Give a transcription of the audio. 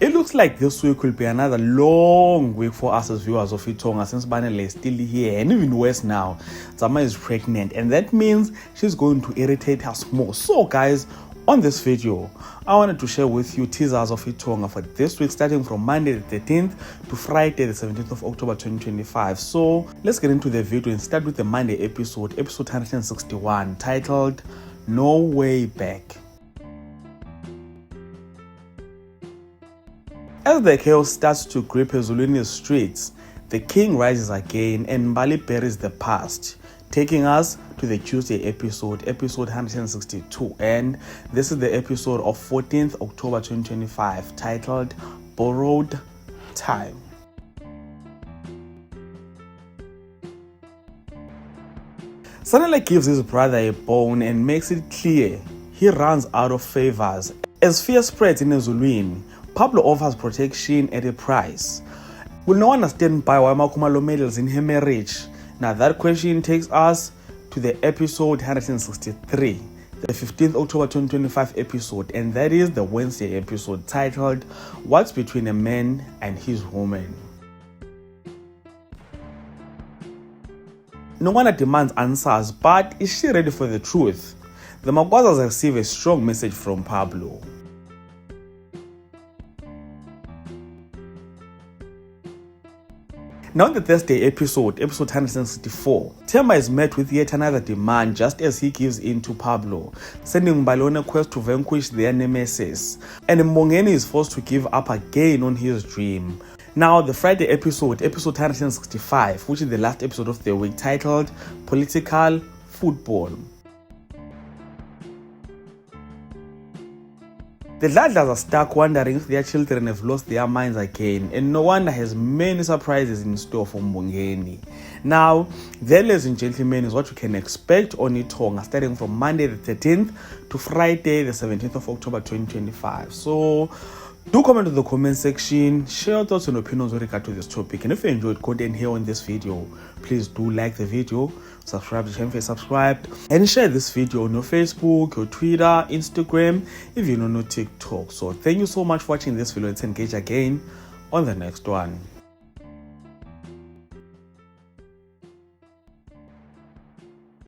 It looks like this week will be another long week for us as viewers of Itonga, since Banele is still here, and even worse now, Zama is pregnant, and that means she's going to irritate us more. So guys, on this video, I wanted to share with you teasers of Itonga for this week, starting from Monday the 13th to Friday the 17th of October 2025. So let's get into the video and start with the Monday episode 161, titled No Way Back. As the chaos starts to grip Ezulwini streets, the king rises again and Mbali buries the past, taking us to the Tuesday episode 162, and this is the episode of 14th October 2025, titled Borrowed Time. Sanele gives his brother a bone and makes it clear he runs out of favors. As fear spreads in Ezulwini, Pablo offers protection at a price. Will no one stand by why Makumalo meddles in her marriage? Now that question takes us to the episode 163, the 15th October 2025 episode, and that is the Wednesday episode, titled What's Between a Man and His Woman. No one demands answers, but is she ready for the truth? The Magwazas receive a strong message from Pablo. Now in the Thursday episode 164, Themba is met with yet another demand just as he gives in to Pablo, sending Mbali on a quest to vanquish their nemesis, and Mbongeni is forced to give up again on his dream. Now the Friday episode 165, which is the last episode of the week, titled Political Football. The Dladlas are stuck wondering if their children have lost their minds again, and no wonder has many surprises in store for Mbongeni. Now, there, ladies and gentlemen, is what you can expect on Itonga, starting from Monday the 13th to Friday the 17th of October 2025. So, do comment in the comment section, share your thoughts and opinions with regard to this topic, and if you enjoyed content here on this video, please do like the video, subscribe to the channel if you're subscribed, and share this video on your Facebook, your Twitter, Instagram, if you don't know TikTok. So thank you so much for watching this video. Let's engage again on the next one.